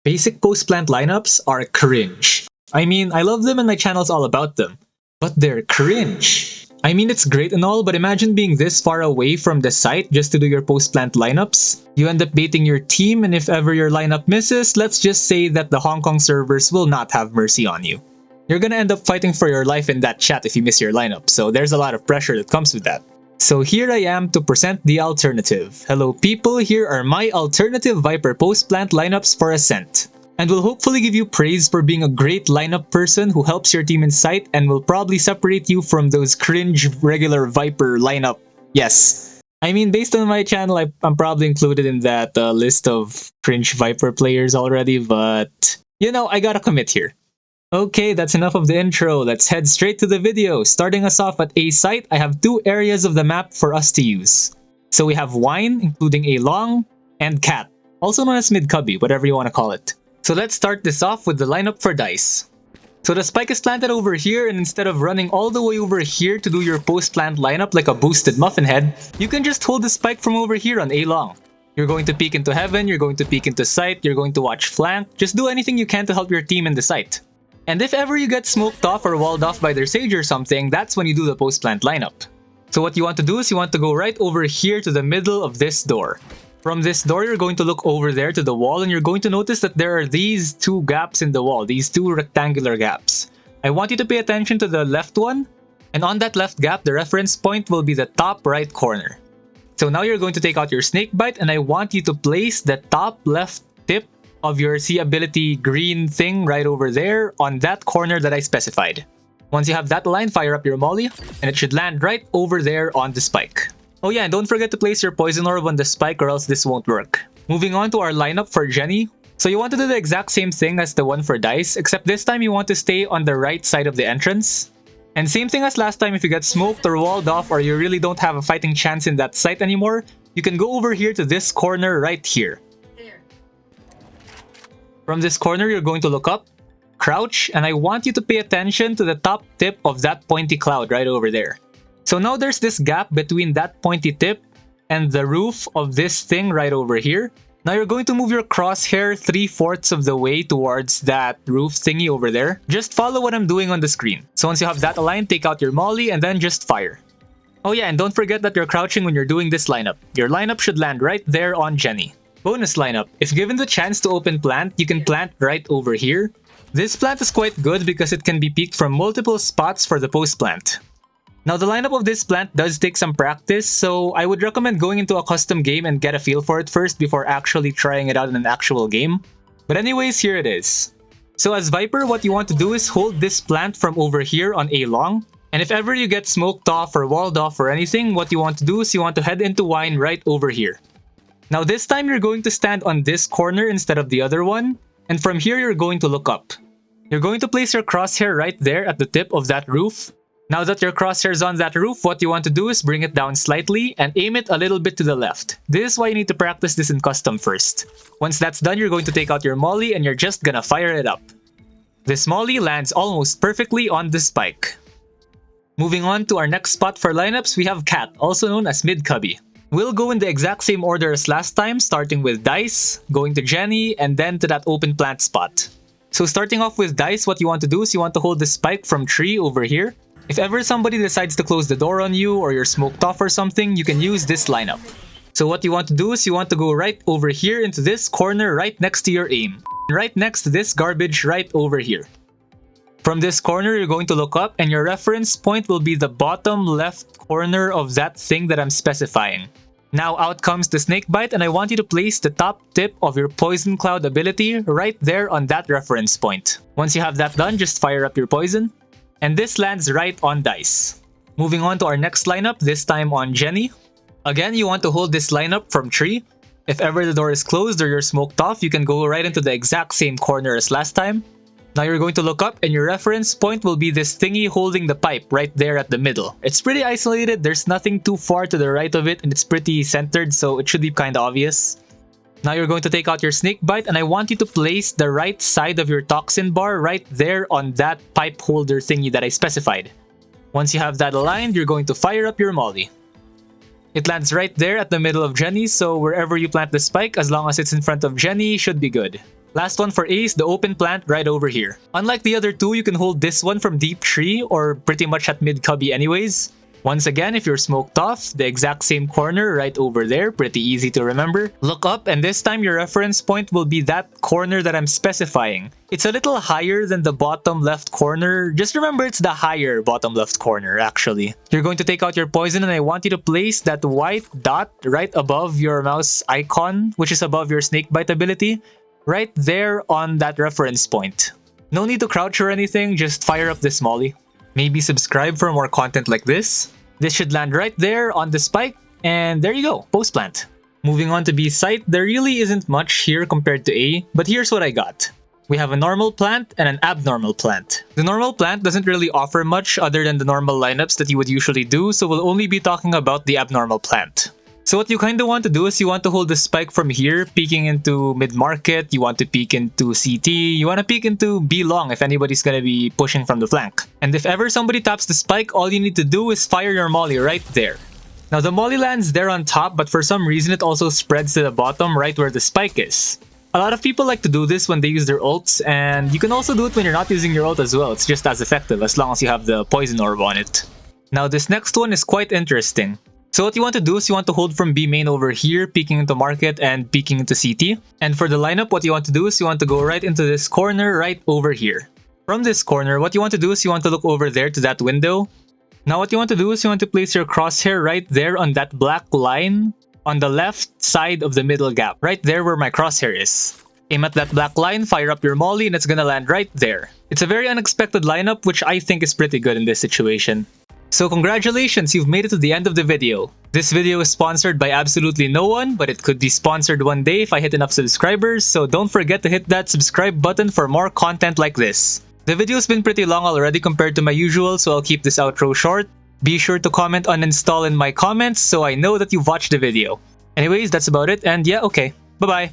Basic post-plant lineups are cringe. I mean, I love them and my channel's all about them. But they're cringe. I mean, it's great and all, but imagine being this far away from the site just to do your post-plant lineups. You end up baiting your team, and if ever your lineup misses, let's just say that the Hong Kong servers will not have mercy on you. You're gonna end up fighting for your life in that chat if you miss your lineup, so there's a lot of pressure that comes with that. So here I am to present the alternative. Hello people, here are my alternative Viper post-plant lineups for ASCENT. And will hopefully give you praise for being a great lineup person who helps your team in sight and will probably separate you from those cringe regular Viper lineup. Yes. I mean, based on my channel, I'm probably included in that list of cringe Viper players already, but you know, I gotta commit here. Okay, that's enough of the intro. Let's head straight to the video. Starting us off at A site, I have two areas of the map for us to use. So we have Wine, including A long, and Cat, also known as Mid Cubby, whatever you want to call it. So let's start this off with the lineup for Dice. So the spike is planted over here, and instead of running all the way over here to do your post-plant lineup like a boosted muffin head, you can just hold the spike from over here on A long. You're going to peek into heaven, you're going to peek into sight, you're going to watch flank, just do anything you can to help your team in the site. And if ever you get smoked off or walled off by their sage or something, that's when you do the post-plant lineup. So what you want to do is you want to go right over here to the middle of this door. From this door, you're going to look over there to the wall and you're going to notice that there are these two gaps in the wall, these two rectangular gaps. I want you to pay attention to the left one, and on that left gap, the reference point will be the top right corner. So now you're going to take out your snake bite and I want you to place the top left tip of your C ability green thing right over there on that corner that I specified. Once you have that aligned, fire up your molly and it should land right over there on the spike. Oh yeah, and don't forget to place your poison orb on the spike or else this won't work. Moving on to our lineup for Jenny. So you want to do the exact same thing as the one for Dice, except this time you want to stay on the right side of the entrance. And same thing as last time, if you get smoked or walled off or you really don't have a fighting chance in that site anymore, you can go over here to this corner right here. From this corner, you're going to look up, crouch, and I want you to pay attention to the top tip of that pointy cloud right over there. So now there's this gap between that pointy tip and the roof of this thing right over here. Now you're going to move your crosshair 3/4 of the way towards that roof thingy over there. Just follow what I'm doing on the screen. So once you have that aligned, take out your molly and then just fire. Oh yeah, and don't forget that you're crouching when you're doing this lineup. Your lineup should land right there on Jenny. Bonus lineup. If given the chance to open plant, you can plant right over here. This plant is quite good because it can be peeked from multiple spots for the post plant. Now the lineup of this plant does take some practice, so I would recommend going into a custom game and get a feel for it first before actually trying it out in an actual game. But anyways, here it is. So as Viper, what you want to do is hold this plant from over here on A long, and if ever you get smoked off or walled off or anything, what you want to do is you want to head into Wine right over here. Now this time you're going to stand on this corner instead of the other one, and from here you're going to look up. You're going to place your crosshair right there at the tip of that roof. Now that your crosshair is on that roof, what you want to do is bring it down slightly and aim it a little bit to the left. This is why you need to practice this in custom first. Once that's done, you're going to take out your molly and you're just gonna fire it up. This molly lands almost perfectly on the spike. Moving on to our next spot for lineups, we have Cat, also known as Mid Cubby. We'll go in the exact same order as last time, starting with Dice, going to Jenny, and then to that open plant spot. So starting off with Dice, what you want to do is you want to hold the spike from tree over here. If ever somebody decides to close the door on you or you're smoked off or something, you can use this lineup. So what you want to do is you want to go right over here into this corner right next to your aim. Right next to this garbage right over here. From this corner, you're going to look up and your reference point will be the bottom left corner of that thing that I'm specifying. Now out comes the snake bite and I want you to place the top tip of your poison cloud ability right there on that reference point. Once you have that done, just fire up your poison. And this lands right on Dice. Moving on to our next lineup, this time on Jenny. Again, you want to hold this lineup from tree. If ever the door is closed or you're smoked off, you can go right into the exact same corner as last time. Now you're going to look up and your reference point will be this thingy holding the pipe right there at the middle. It's pretty isolated, there's nothing too far to the right of it and it's pretty centered, so it should be kinda obvious. Now you're going to take out your snake bite and I want you to place the right side of your toxin bar right there on that pipe holder thingy that I specified. Once you have that aligned, you're going to fire up your molly. It lands right there at the middle of Jenny, so wherever you plant the spike, as long as it's in front of Jenny, should be good. Last one for Ace, the open plant right over here. Unlike the other two, you can hold this one from deep tree or pretty much at mid cubby anyways. Once again, if you're smoked off, the exact same corner right over there, pretty easy to remember. Look up, and this time your reference point will be that corner that I'm specifying. It's a little higher than the bottom left corner. Just remember it's the higher bottom left corner, actually. You're going to take out your poison, and I want you to place that white dot right above your mouse icon, which is above your snake bite ability, right there on that reference point. No need to crouch or anything, just fire up this molly. Maybe subscribe for more content like this. This should land right there on the spike, and there you go, post plant. Moving on to B site, there really isn't much here compared to A, but here's what I got. We have a normal plant and an abnormal plant. The normal plant doesn't really offer much other than the normal lineups that you would usually do, so we'll only be talking about the abnormal plant. So what you kind of want to do is you want to hold the spike from here, peeking into mid-market, you want to peek into CT, you want to peek into B long if anybody's gonna be pushing from the flank. And if ever somebody taps the spike, all you need to do is fire your molly right there. Now the molly lands there on top, but for some reason it also spreads to the bottom right where the spike is. A lot of people like to do this when they use their ults, and you can also do it when you're not using your ult as well. It's just as effective as long as you have the poison orb on it. Now this next one is quite interesting. So what you want to do is you want to hold from B main over here, peeking into market and peeking into CT. And for the lineup, what you want to do is you want to go right into this corner right over here. From this corner, what you want to do is you want to look over there to that window. Now what you want to do is you want to place your crosshair right there on that black line on the left side of the middle gap, right there where my crosshair is. Aim at that black line, fire up your molly, and it's gonna land right there. It's a very unexpected lineup, which I think is pretty good in this situation. So congratulations, you've made it to the end of the video. This video is sponsored by absolutely no one, but it could be sponsored one day if I hit enough subscribers, so don't forget to hit that subscribe button for more content like this. The video's been pretty long already compared to my usual, so I'll keep this outro short. Be sure to comment uninstall in my comments so I know that you've watched the video. Anyways, that's about it, and yeah, okay. Bye-bye.